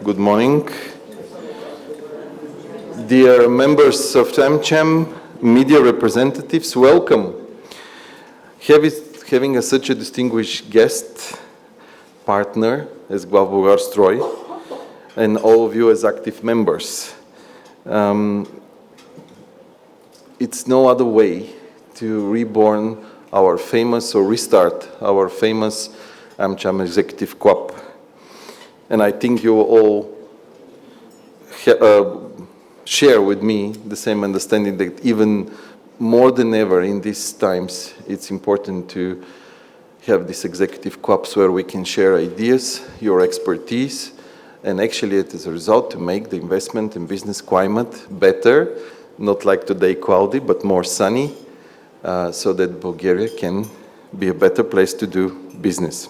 Good morning. Dear members of AmCham, media representatives, welcome. Having such a distinguished guest partner as Glavbolgarstroy and all of you as active members. It's no other way to reborn our famous or restart our famous AmCham Executive Club. And I think you all share with me the same understanding that even more than ever in these times, it's important to have these executive clubs where we can share ideas, your expertise, and actually as a result to make the investment and business climate better, not like today cloudy, but more sunny, so that Bulgaria can be a better place to do business.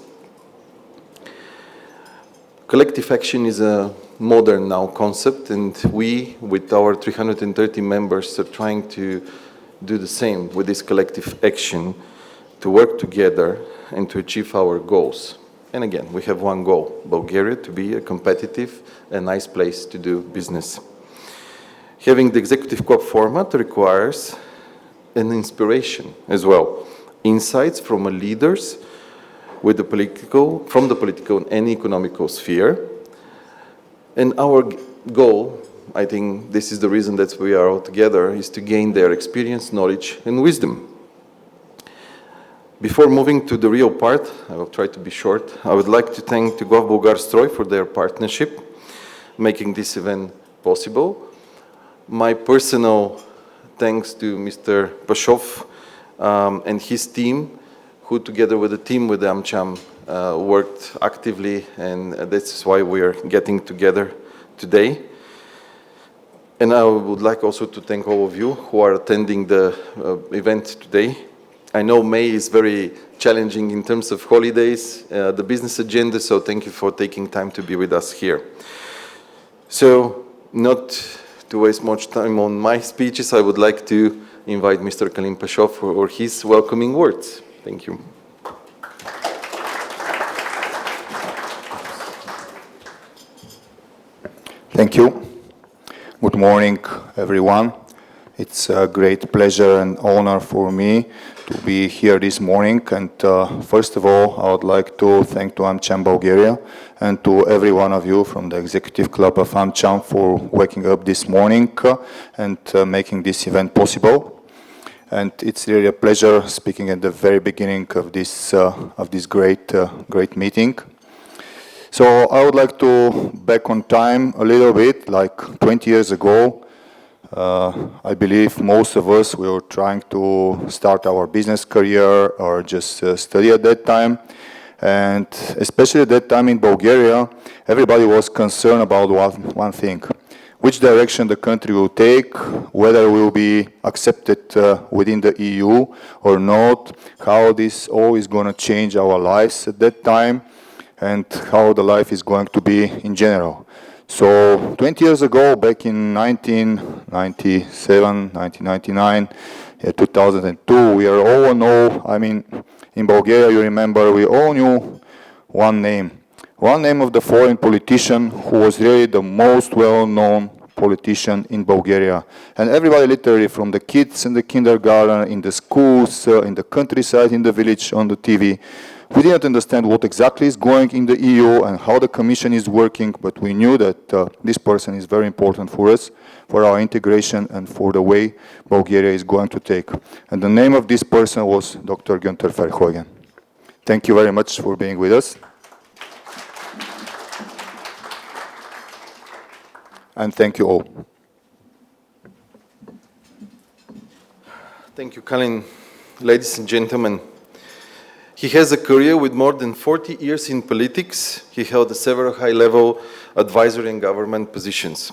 Collective action is a modern now concept, and we, with our 330 members, are trying to do the same with this collective action to work together and to achieve our goals. And again, we have one goal, Bulgaria to be a competitive and nice place to do business. Having the executive club format requires an inspiration as well. Insights from leaders with from the political and economical sphere. And our goal, I think this is the reason that we are all together, is to gain their experience, knowledge, and wisdom. Before moving to the real part, I will try to be short, I would like to thank Glavbolgarstroy for their partnership, making this event possible. My personal thanks to Mr. Pashov and his team, who together with the team with AmCham worked actively, and that's why we are getting together today. And I would like also to thank all of you who are attending the event today. I know May is very challenging in terms of holidays, the business agenda, so thank you for taking time to be with us here. So, not to waste much time on my speeches, I would like to invite Mr. Kalim Pashov for his welcoming words. Thank you. Thank you. Good morning, everyone. It's a great pleasure and honor for me to be here this morning. And first of all, I would like to thank to AmCham Bulgaria and to every one of you from the Executive Club of AmCham for waking up this morning and making this event possible. And it's really a pleasure speaking at the very beginning of this great meeting. So I would like to back on time a little bit, like 20 years ago. I believe most of us were trying to start our business career or just study at that time. And especially at that time in Bulgaria, everybody was concerned about one thing. Which direction the country will take, whether we will be accepted within the EU or not, how this all is going to change our lives at that time, and how the life is going to be in general. So 20 years ago, back in 1997, 1999, 2002, we all know, I mean, in Bulgaria, you remember, we all knew one name. One name of the foreign politician who was really the most well-known politician in Bulgaria. And everybody literally, from the kids in the kindergarten, in the schools, in the countryside, in the village, on the TV, we didn't understand what exactly is going in the EU and how the Commission is working, but we knew that this person is very important for us, for our integration and for the way Bulgaria is going to take. And the name of this person was Dr. Guenter Verheugen. Thank you very much for being with us. And thank you all. Thank you, Kalin. Ladies and gentlemen, he has a career with more than 40 years in politics. He held several high-level advisory and government positions.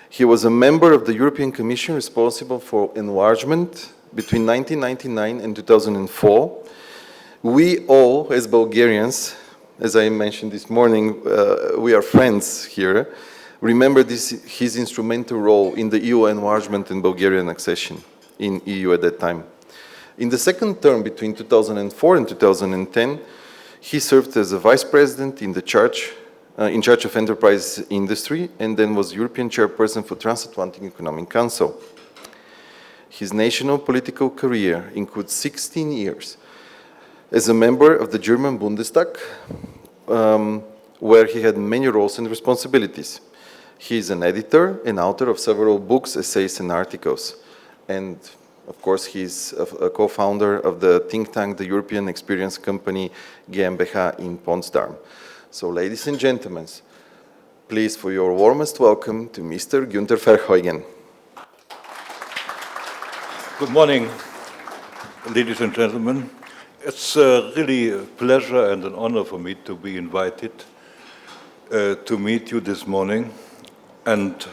He was a member of the European Commission responsible for enlargement between 1999 and 2004. We all, as Bulgarians, as I mentioned this morning, we are friends here, remember his instrumental role in the EU enlargement and Bulgarian accession in EU at that time. In the second term between 2004 and 2010, he served as a vice president in the charge in charge of enterprise industry, and then was European Chairperson for Transatlantic Economic Council. His national political career includes 16 years as a member of the German Bundestag, where he had many roles and responsibilities. He is an editor and author of several books, essays, and articles. And of course, he's a co-founder of the think tank, the European Experience Company GmbH in Potsdam. So, ladies and gentlemen, please, for your warmest welcome to Mr. Guenter Verheugen. Good morning, ladies and gentlemen. It's really a pleasure and an honor for me to be invited to meet you this morning. And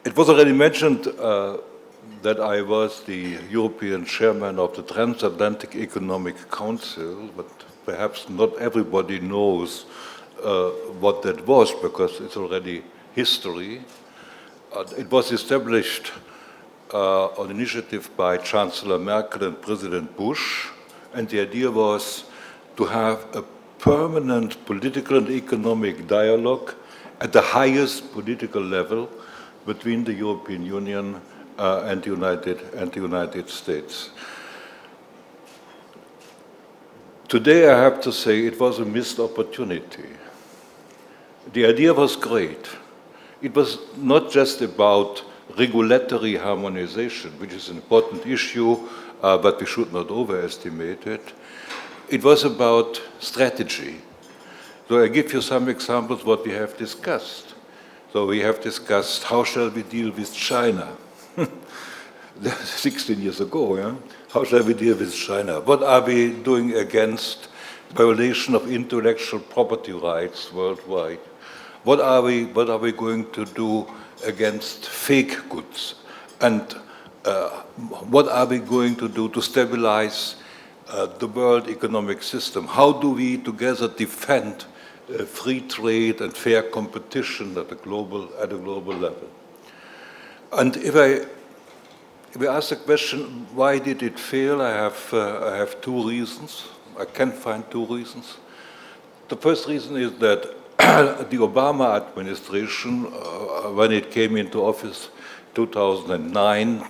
it was already mentioned that I was the European chairman of the Transatlantic Economic Council, but perhaps not everybody knows what that was because it's already history. It was established on initiative by Chancellor Merkel and President Bush, and the idea was to have a permanent political and economic dialogue at the highest political level between the European Union and the United States. Today, I have to say it was a missed opportunity. The idea was great. It was not just about regulatory harmonization, which is an important issue, but we should not overestimate it. It was about strategy. So I give you some examples what we have discussed. So we have discussed how shall we deal with China? 16 years ago, yeah? How shall we deal with China? What are we doing against violation of intellectual property rights worldwide? What are we going to do against fake goods? And what are we going to do to stabilize the world economic system? How do we together defend free trade and fair competition at a global level? And if we ask the question, why did it fail? I have two reasons. I can find two reasons. The first reason is that the Obama administration, when it came into office 2009,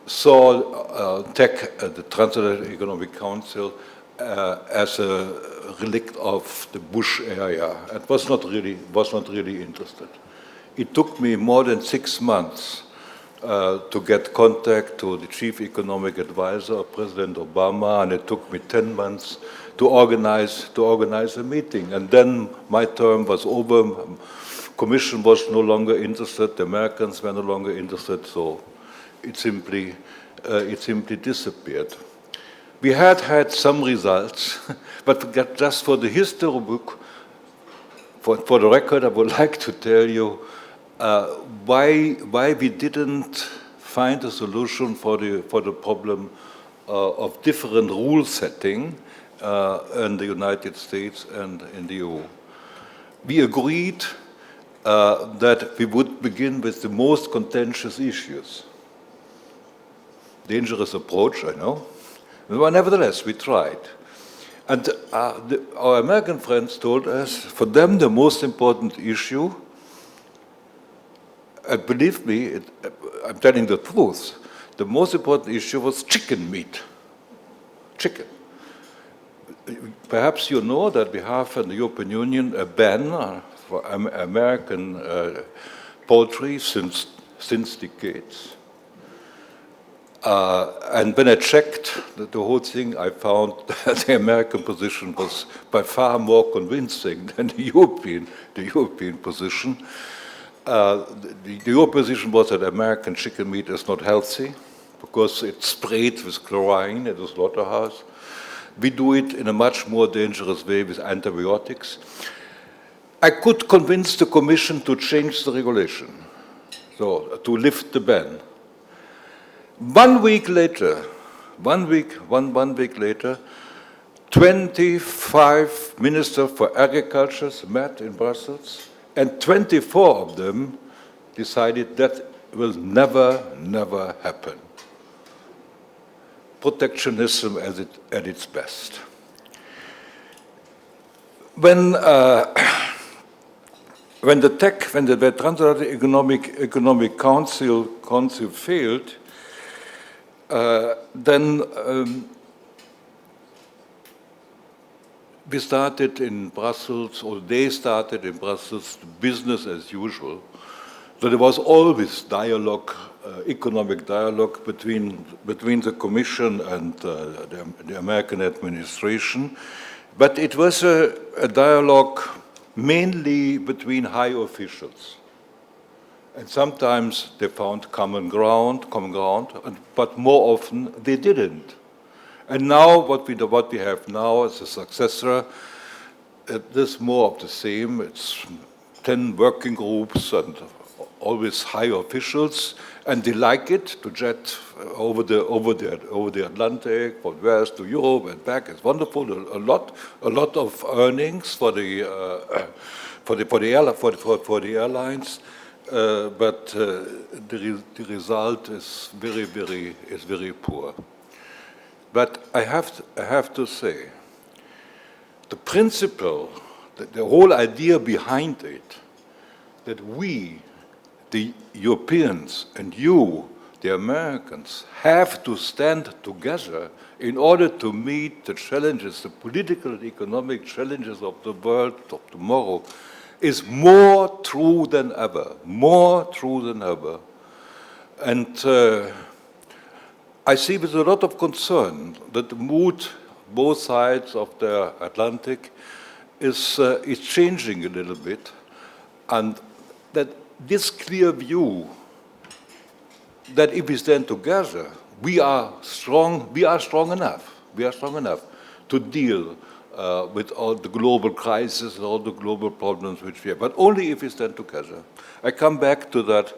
saw the Transatlantic Economic Council as a relic of the Bush era and was not really interested. It took me more than 6 months to get contact to the chief economic advisor of President Obama, and it took me 10 months to organize a meeting. And then my term was over. Commission was no longer interested. The Americans were no longer interested. So it simply disappeared. We had some results, but just for the history book, for the record, I would like to tell you why we didn't find a solution for the problem of different rule setting in the United States and in the EU. We agreed that we would begin with the most contentious issues. Dangerous approach, I know. But nevertheless, we tried. And our American friends told us, for them, the most important issue, and believe me, I'm telling the truth, the most important issue was chicken meat. Chicken. Perhaps you know that we have in the European Union a ban for American poultry since decades. And when I checked the whole thing, I found that the American position was by far more convincing than the European position. The European position was that American chicken meat is not healthy because it's sprayed with chlorine at the slaughterhouse. We do it in a much more dangerous way with antibiotics. I could convince the Commission to change the regulation, so to lift the ban. 1 week later, 25 ministers for agriculture met in Brussels, and 24 of them decided that will never happen. Protectionism at its best. When when the Transatlantic Economic Council failed, then we started in Brussels, or they started in Brussels, business as usual. So there was always dialogue, economic dialogue between the Commission and the American administration. But it was a dialogue mainly between high officials. And sometimes they found common ground, but more often they didn't. And now what we have now as a successor, there's more of the same. It's 10 working groups and always high officials, and they like it to jet over the Atlantic, from west to Europe and back. It's wonderful. A lot of earnings for the airlines, but the result is very poor. But I have to say, the principle, the whole idea behind it, that we, the Europeans, and you, the Americans, have to stand together in order to meet the challenges, the political and economic challenges of the world of tomorrow, is more true than ever, And I see with a lot of concern that the mood, both sides of the Atlantic, is changing a little bit, and that this clear view that if we stand together, we are strong enough to deal with all the global crises and all the global problems which we have, but only if we stand together. I come back to that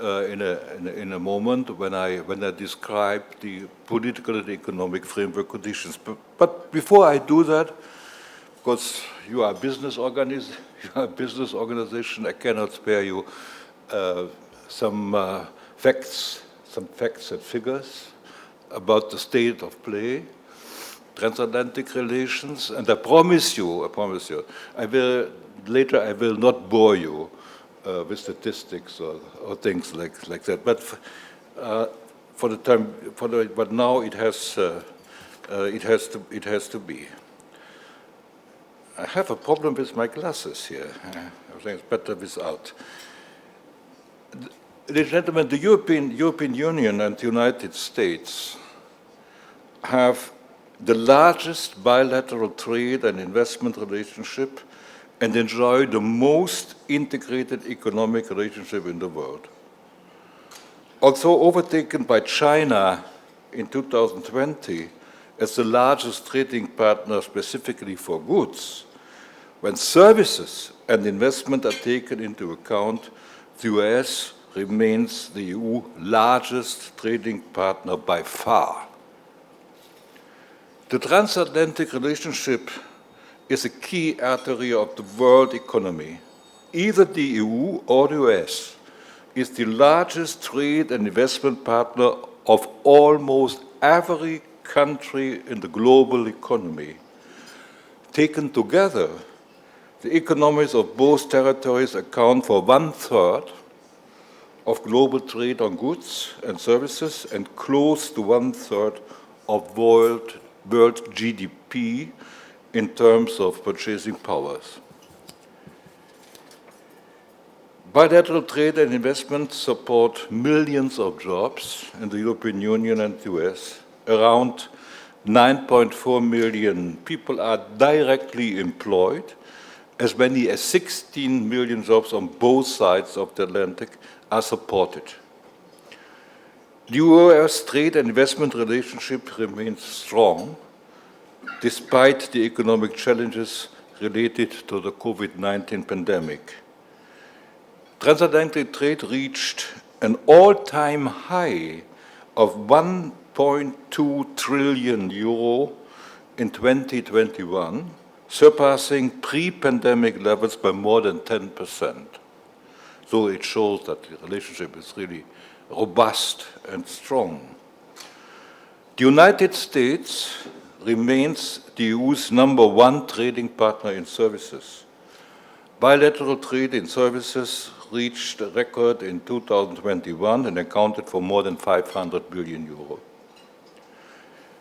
in a moment when I describe the political and economic framework conditions. But before I do that, because you are a business organization, I cannot spare you some facts and figures about the state of play, transatlantic relations, and I promise you, I will not bore you with statistics or things like that. But but now it has to be. I have a problem with my glasses here. I think it's better without. Ladies and gentlemen, the European Union and the United States have the largest bilateral trade and investment relationship and enjoy the most integrated economic relationship in the world. Also overtaken by China in 2020 as the largest trading partner specifically for goods, when services and investment are taken into account, the US remains the EU largest trading partner by far. The transatlantic relationship is a key artery of the world economy. Either the EU or the US is the largest trade and investment partner of almost every country in the global economy. Taken together, the economies of both territories account for 1/3 of global trade on goods and services and close to 1/3 of world GDP in terms of purchasing powers. Bilateral trade and investment support millions of jobs in the European Union and the US. Around 9.4 million people are directly employed. As many as 16 million jobs on both sides of the Atlantic are supported. The US trade and investment relationship remains strong despite the economic challenges related to the COVID-19 pandemic. Transatlantic trade reached an all-time high of 1.2 trillion euro in 2021, surpassing pre-pandemic levels by more than 10%. So it shows that the relationship is really robust and strong. The United States remains the EU's #1 trading partner in services. Bilateral trade in services reached a record in 2021 and accounted for more than 500 billion euro.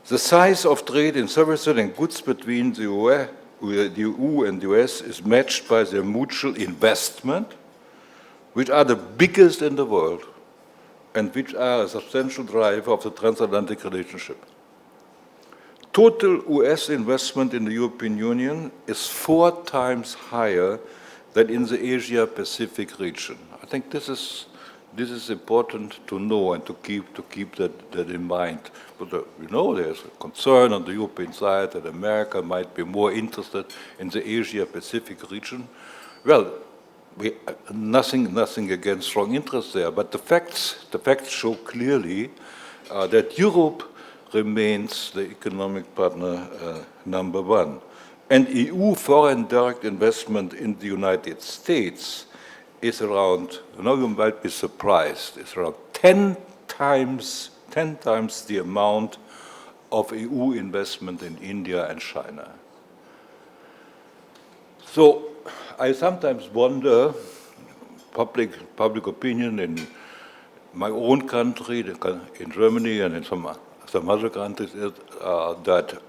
The size of trade in services and goods between the EU and the US is matched by their mutual investment, which are the biggest in the world and which are a substantial driver of the transatlantic relationship. Total US investment in the European Union is 4 times higher than in the Asia-Pacific region. I think this is important to know and to keep that in mind. But there's a concern on the European side that America might be more interested in the Asia-Pacific region. Well, nothing against strong interest there, but the facts show clearly that Europe remains the economic partner number 1. And EU foreign direct investment in the United States is around, you might be surprised, it's around 10 times the amount of EU investment in India and China. So I sometimes wonder, public opinion in my own country, in Germany and in some other countries, that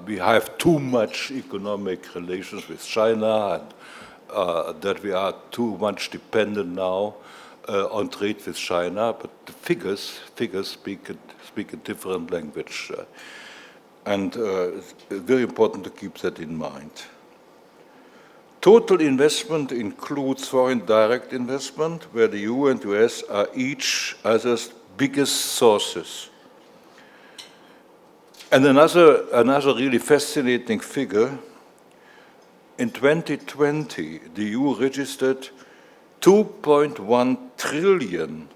we have too much economic relations with China and that we are too much dependent now on trade with China, but the figures speak a different language. And it's very important to keep that in mind. Total investment includes foreign direct investment, where the EU and US are each other's biggest sources. And another really fascinating figure, in 2020, the EU registered 2.1 trillion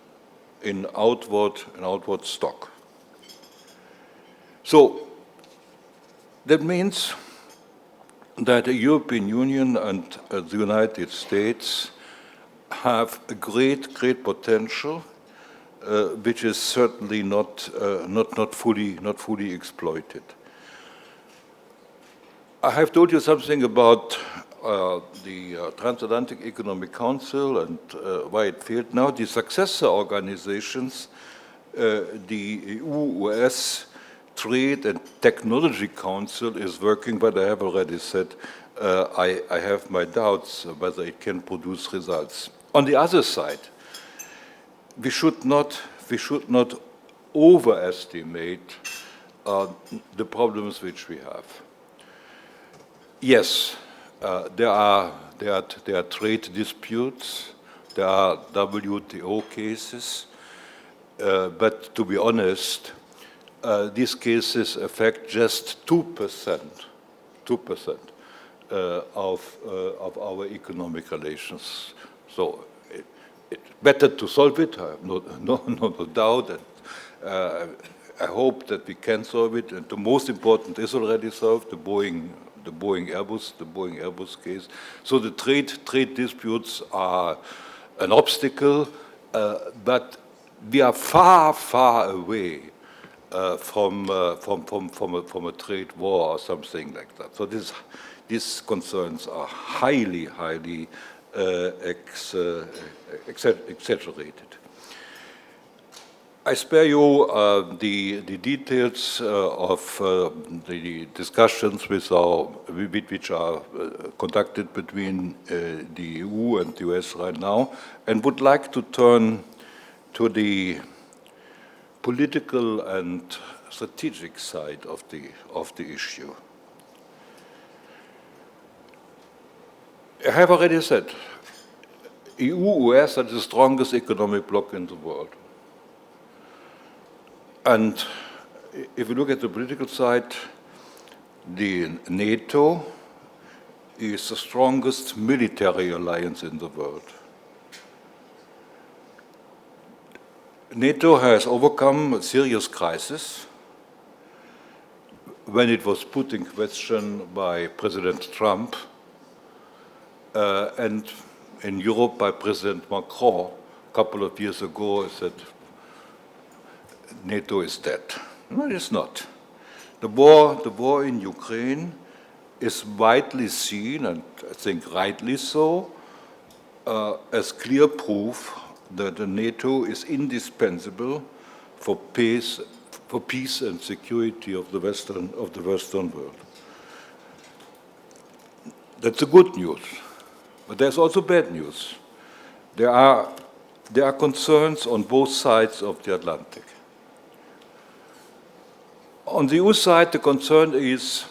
in outward stock. So that means that the European Union and the United States have a great potential, which is certainly not fully exploited. I have told you something about the Transatlantic Economic Council and why it failed. Now the successor organizations, the EU-US Trade and Technology Council is working, but I have already said I have my doubts whether it can produce results. On the other side, we should not overestimate the problems which we have. Yes, there are trade disputes, there are WTO cases, but to be honest, these cases affect just 2% of our economic relations. So it's better to solve it. I have no doubt, and I hope that we can solve it. And the most important is already solved: the Boeing Airbus case. So the trade disputes are an obstacle, but we are far away from a trade war or something like that. So these concerns are highly exaggerated. I spare you the details of the discussions which are conducted between the EU and the US right now, and would like to turn to the political and strategic side of the issue. I have already said, EU-US are the strongest economic bloc in the world. And if you look at the political side, the NATO is the strongest military alliance in the world. NATO has overcome a serious crisis when it was put in question by President Trump and in Europe by President Macron a couple of years ago. Said NATO is dead. No, it is not. The war in Ukraine is widely seen, and I think rightly so, as clear proof that the NATO is indispensable for peace and security of the Western world. That's the good news. But there's also bad news. There are concerns on both sides of the Atlantic. On the EU side, the concern is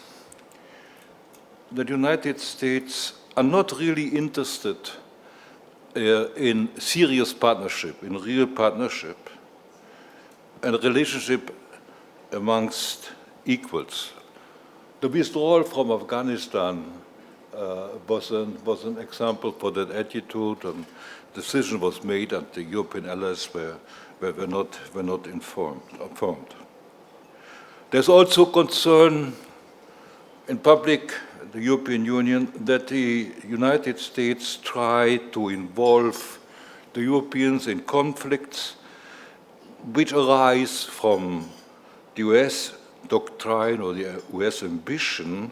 that the United States are not really interested in serious partnership, in real partnership, and a relationship amongst equals. The withdrawal from Afghanistan was an example for that attitude, and decision was made, and the European allies were not informed. There's also concern in public, the European Union, that the United States try to involve the Europeans in conflicts which arise from the US doctrine or the US ambition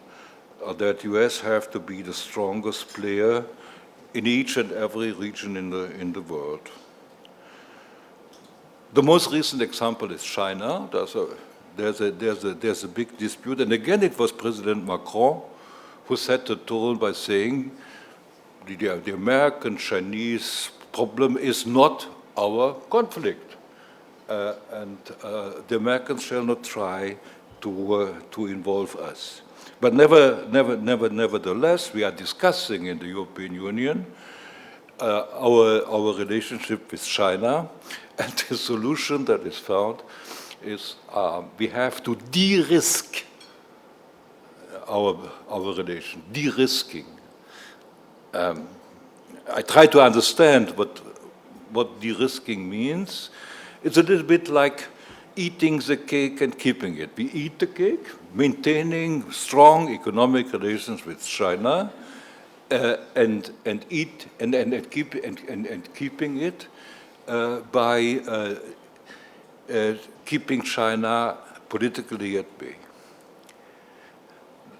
that the US have to be the strongest player in each and every region in the world. The most recent example is China. There's a big dispute, and again it was President Macron who set the tone by saying the American-Chinese problem is not our conflict, and the Americans shall not try to involve us. But nevertheless, we are discussing in the European Union our relationship with China, and the solution that is found is we have to de-risk our relation, de-risking. I try to understand what de-risking means. It's a little bit like eating the cake and keeping it. We eat the cake, maintaining strong economic relations with China, and keeping it by keeping China politically at bay.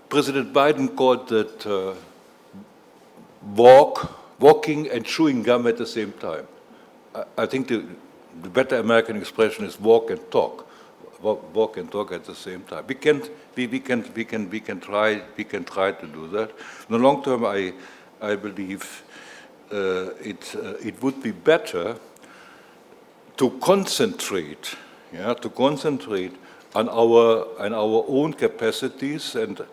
President Biden called that walking and chewing gum at the same time. I think the better American expression is walk and talk. Walk and talk at the same time. We can try to do that. In the long term, I believe it would be better to concentrate on our own capacities, and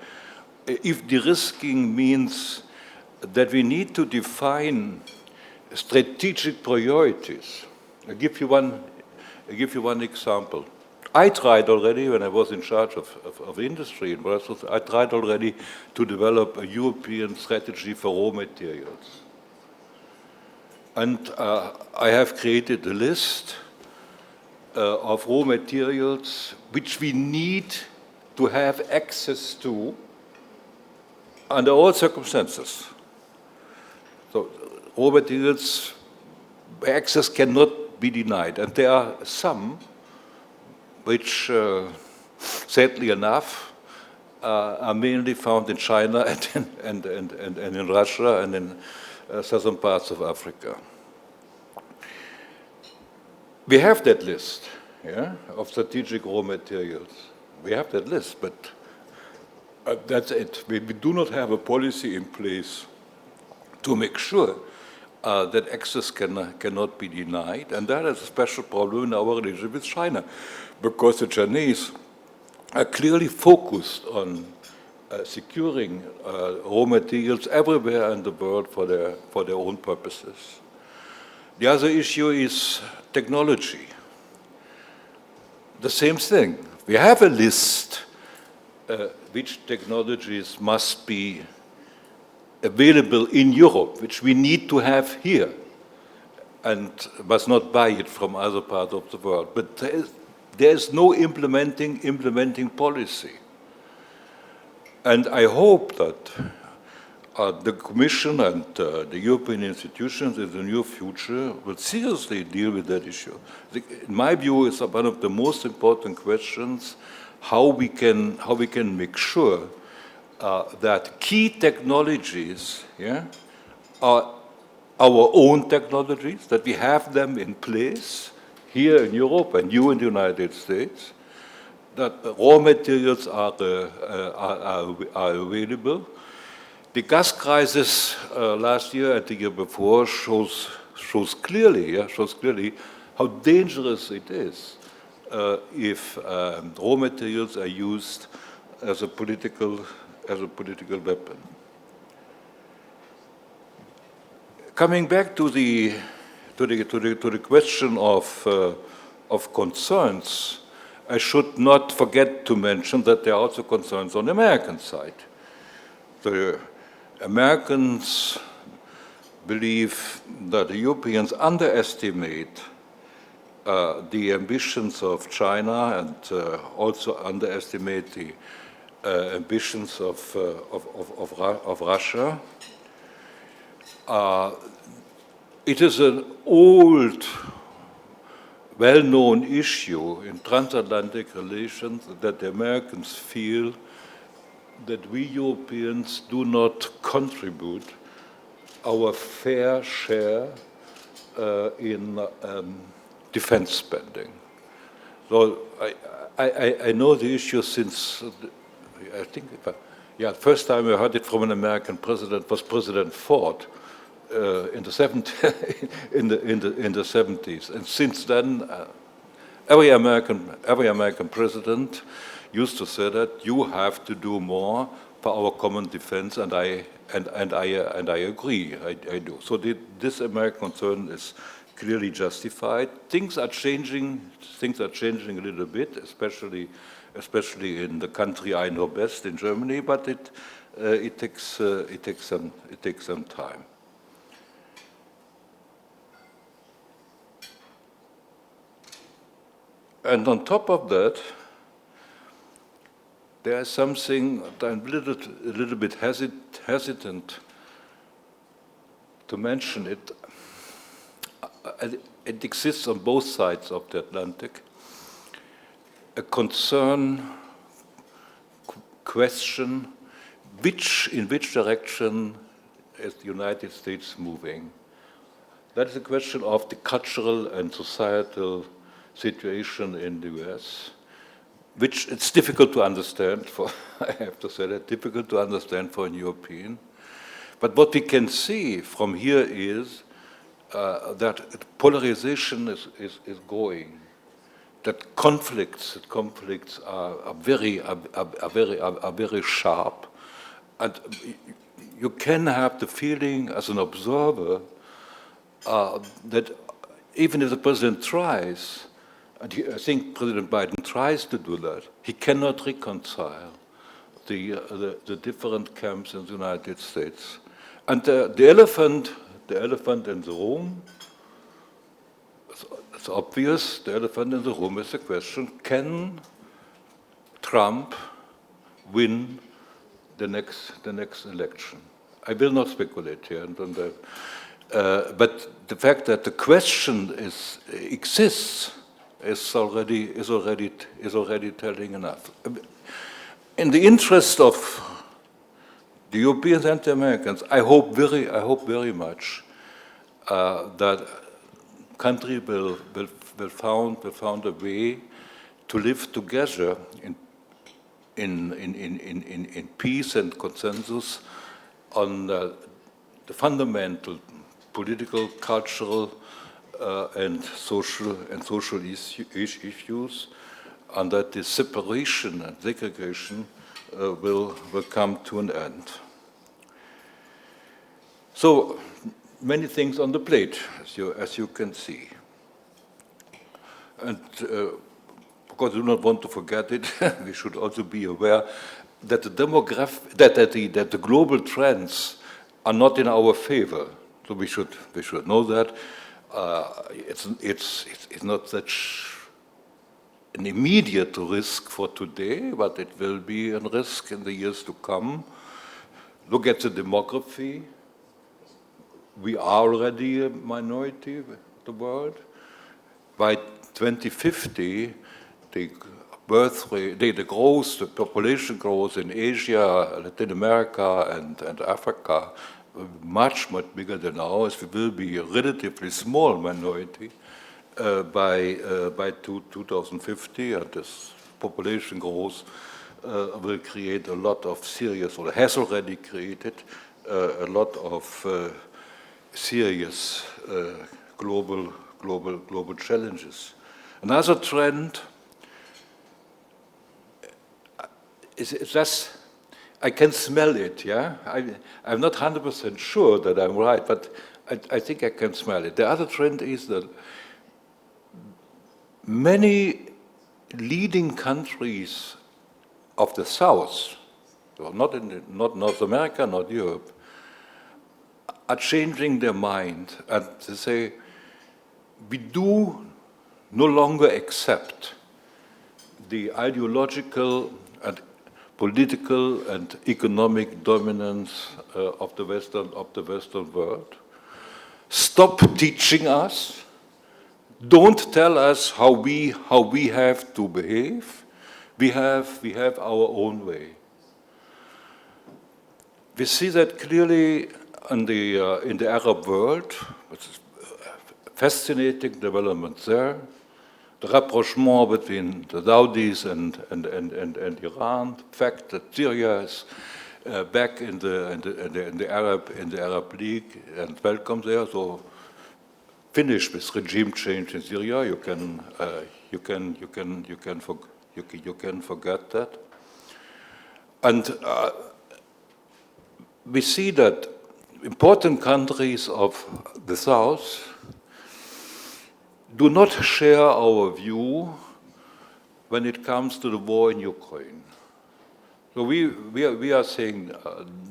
if de-risking means that we need to define strategic priorities. I'll give you one example. I tried already, when I was in charge of industry in Brussels, I tried already to develop a European strategy for raw materials. And I have created a list of raw materials which we need to have access to under all circumstances. So raw materials, access cannot be denied, and there are some which, sadly enough, are mainly found in China and in Russia and in southern parts of Africa. We have that list, of strategic raw materials. We have that list, but that's it. We do not have a policy in place to make sure that access cannot be denied, and that is a special problem in our relationship with China, because the Chinese are clearly focused on securing raw materials everywhere in the world for their own purposes. The other issue is technology. The same thing. We have a list which technologies must be available in Europe, which we need to have here, and must not buy it from other parts of the world. But there is no implementing policy. And I hope that the Commission and the European institutions in the near future will seriously deal with that issue. In my view, it's one of the most important questions, how we can make sure that key technologies are our own technologies, that we have them in place here in Europe and you in the United States, that raw materials are available. The gas crisis last year and the year before shows clearly how dangerous it is if raw materials are used as a political weapon. Coming back to the question of concerns, I should not forget to mention that there are also concerns on the American side. The Americans believe that the Europeans underestimate the ambitions of China and also underestimate the ambitions of Russia. It is an old, well-known issue in transatlantic relations that the Americans feel that we Europeans do not contribute our fair share in defense spending. So I know the issue since, I think, first time I heard it from an American president was President Ford in the 70s. And since then, every American president used to say that you have to do more for our common defense, and I agree. I do. So this American concern is clearly justified. Things are changing a little bit, especially in the country I know best, in Germany. But it takes some time. And on top of that, there is something that I'm a little bit hesitant to mention. It exists on both sides of the Atlantic. A question, in which direction is the United States moving? That is a question of the cultural and societal situation in the US, which it's difficult to understand for, I have to say that, difficult to understand for an European. But what we can see from here is that polarization is growing, that conflicts are very sharp, and you can have the feeling as an observer that even if the president tries, and I think President Biden tries to do that, he cannot reconcile the different camps in the United States. And the elephant in the room, it's obvious, the elephant in the room is the question, can Trump win the next election? I will not speculate here on that. But the fact that the question exists is already telling enough. In the interest of the Europeans and the Americans, I hope very much that country will found a way to live together in peace and consensus on the fundamental political, cultural, and social issues, and that the separation and segregation will come to an end. So many things on the plate, as you can see, and because I do not want to forget it, we should also be aware that the global trends are not in our favor. So we should know that it's not such an immediate risk for today, but it will be a risk in the years to come. Look at the demography. We are already a minority of the world. By 2050, the birth rate, the population growth in Asia, Latin America, and Africa much, much bigger than ours. We will be a relatively small minority by 2050, and this population growth will create a lot of serious, or has already created, a lot of serious global challenges. Another trend is just, I can smell it, yeah? I'm not 100% sure that I'm right, but I think I can smell it. The other trend is that many leading countries of the South, well, not North America, not Europe, are changing their mind and they say, we do no longer accept the ideological and political and economic dominance of the Western world. Stop teaching us. Don't tell us how we have to behave. We have our own way. We see that clearly in the Arab world. It's a fascinating development there. The rapprochement between the Saudis and Iran, the fact that Syria is back in the Arab League and welcome there. So finish with regime change in Syria. You can forget that. And we see that important countries of the South do not share our view when it comes to the war in Ukraine. So we are saying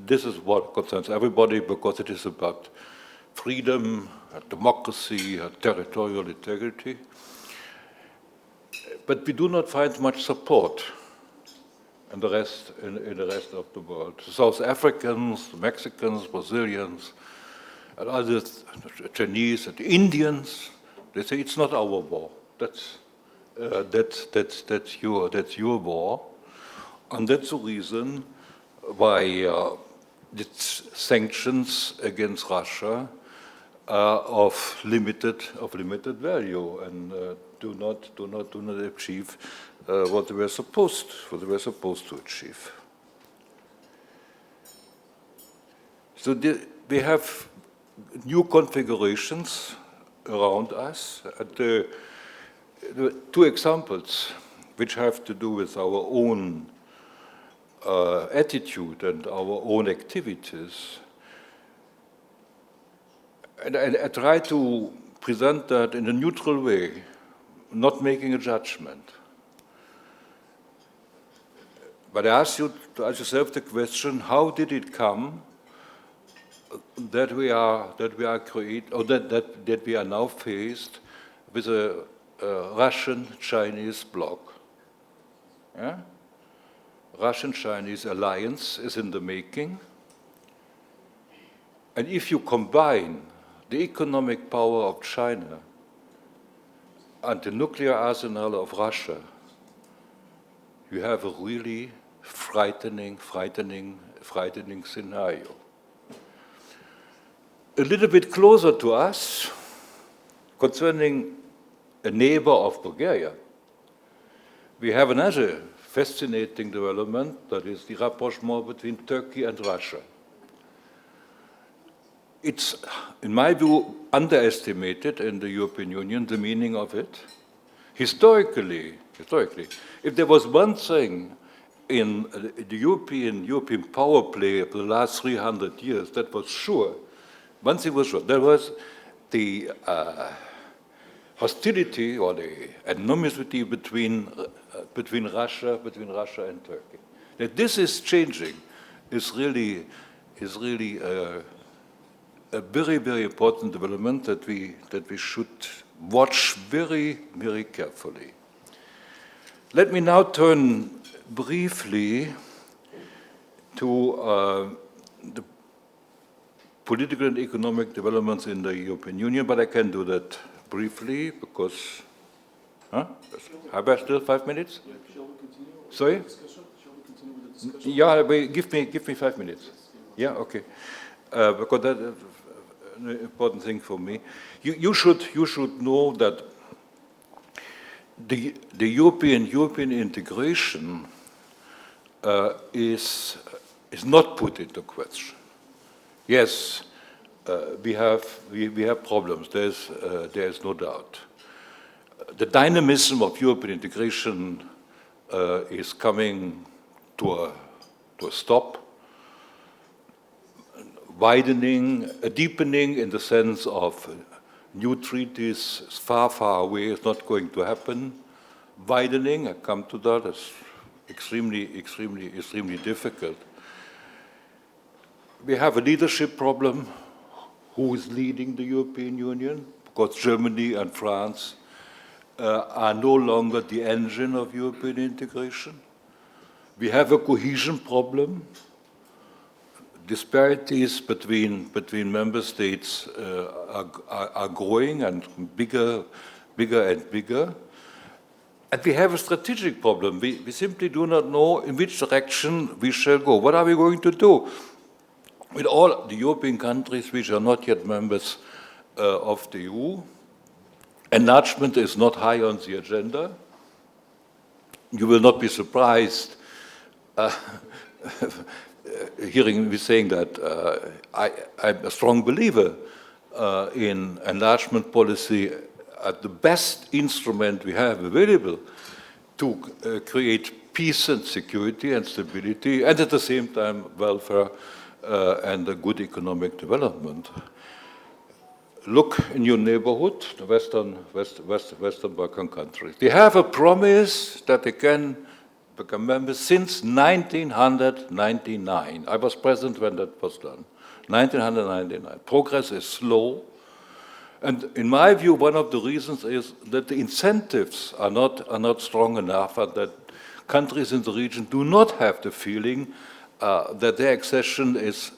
this is what concerns everybody because it is about freedom, democracy, territorial integrity. But we do not find much support in the rest of the world. South Africans, Mexicans, Brazilians, and others, Chinese and Indians, they say it's not our war. That's your war, and that's the reason why it's sanctions against Russia of limited value and do not achieve what they were supposed to achieve. So we have new configurations around us. The two examples which have to do with our own attitude and our own activities. And I try to present that in a neutral way, not making a judgment. But I ask you to ask yourself the question: how did it come that we are now faced with a Russian-Chinese bloc? Yeah? Russian-Chinese alliance is in the making, and if you combine the economic power of China and the nuclear arsenal of Russia, you have a really frightening scenario. A little bit closer to us, concerning a neighbor of Bulgaria, we have another fascinating development, that is the rapprochement between Turkey and Russia. It's, in my view, underestimated in the European Union, the meaning of it. Historically, if there was one thing in the European power play of the last 300 years that was sure, one thing was sure, there was the hostility or the animosity between Russia and Turkey. That this is changing is really a very, very important development that we should watch very, very carefully. Let me now turn briefly to the political and economic developments in the European Union, but I can do that briefly because, have I still 5 minutes? Shall we continue? Sorry? Shall we continue with the discussion? Yeah, give me 5 minutes. Yeah, okay. because that is an important thing for me. You should know that the European integration is not put into question. Yes, we have problems. There is no doubt. The dynamism of European integration is coming to a stop. Widening, deepening in the sense of new treaties far, far away is not going to happen. Widening, I come to that, is extremely difficult. We have a leadership problem. Who is leading the European Union? Because Germany and France are no longer the engine of European integration. We have a cohesion problem. Disparities between member states are growing and bigger and bigger. And we have a strategic problem. We simply do not know in which direction we shall go. What are we going to do with all the European countries which are not yet members of the EU? Enlargement is not high on the agenda. You will not be surprised hearing me saying that I'm a strong believer in enlargement policy as the best instrument we have available to create peace and security and stability, and at the same time welfare and a good economic development. Look in your neighborhood, the Western Balkan countries. They have a promise that they can become members since 1999. I was present when that was done. 1999. Progress is slow. And in my view, one of the reasons is that the incentives are not strong enough, and that countries in the region do not have the feeling that their accession is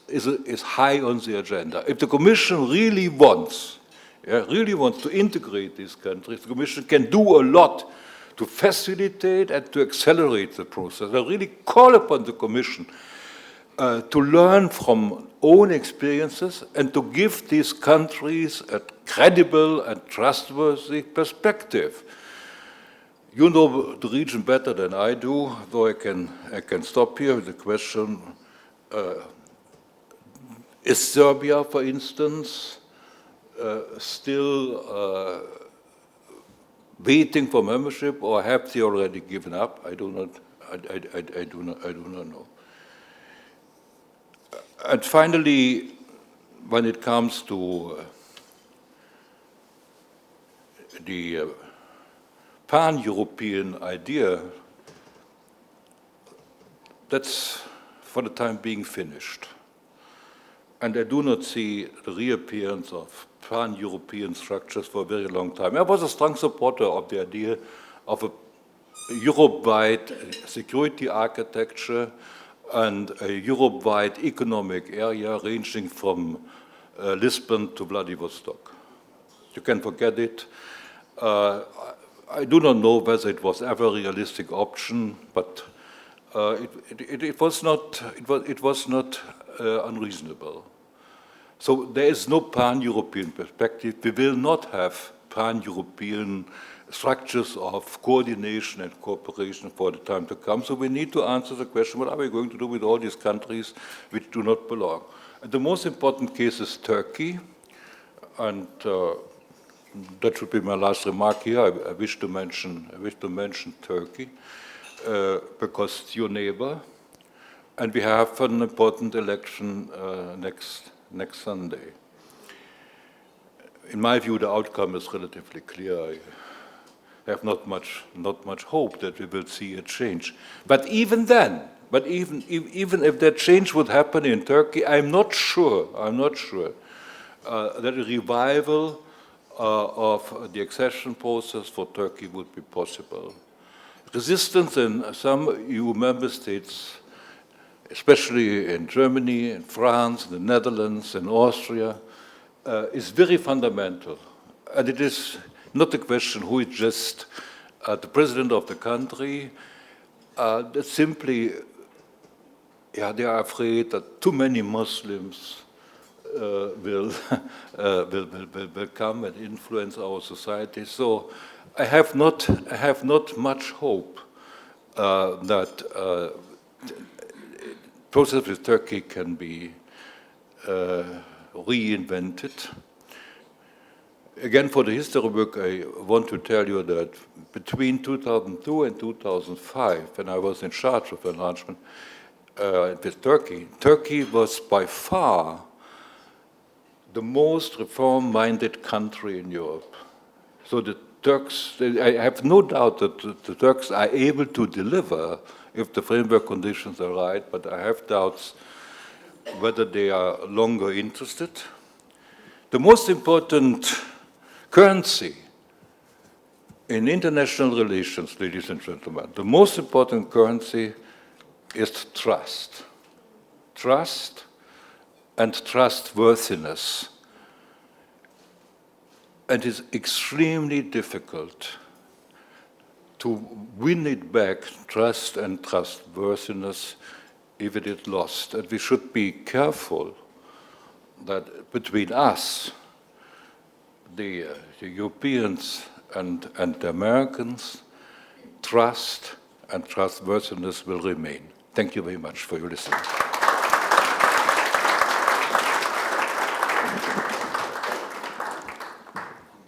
high on the agenda. If the Commission really wants to integrate these countries, the Commission can do a lot to facilitate and to accelerate the process. I really call upon the Commission to learn from own experiences and to give these countries a credible and trustworthy perspective. You know the region better than I do, though I can stop here with the question, is Serbia, for instance, still waiting for membership, or have they already given up? I do not know. And finally, when it comes to the pan-European idea, that's for the time being finished. And I do not see the reappearance of pan-European structures for a very long time. I was a strong supporter of the idea of a Europe-wide security architecture and a Europe-wide economic area ranging from Lisbon to Vladivostok. You can forget it. I do not know whether it was ever a realistic option, but it was not unreasonable. So there is no pan-European perspective. We will not have pan-European structures of coordination and cooperation for the time to come. So we need to answer the question, what are we going to do with all these countries which do not belong? And the most important case is Turkey. And that should be my last remark here. I wish to mention Turkey because it's your neighbor. And we have an important election next Sunday. In my view, the outcome is relatively clear. I have not much hope that we will see a change. But even then, even if that change would happen in Turkey, I'm not sure that a revival of the accession process for Turkey would be possible. Resistance in some EU member states, especially in Germany, in France, the Netherlands, and Austria, is very fundamental. And it is not a question who is just the president of the country. That simply, they are afraid that too many Muslims will come and influence our society. So I have not much hope that process with Turkey can be reinvented. Again, for the history book, I want to tell you that between 2002 and 2005, when I was in charge of enlargement with Turkey, Turkey was by far the most reform-minded country in Europe. So the Turks, I have no doubt that the Turks are able to deliver if the framework conditions are right, but I have doubts whether they are longer interested. The most important currency in international relations, ladies and gentlemen, the most important currency is trust. Trust and trustworthiness. And it's extremely difficult to win it back, trust and trustworthiness, if it is lost. And we should be careful that between us, the Europeans and the Americans, trust and trustworthiness will remain. Thank you very much for your listening.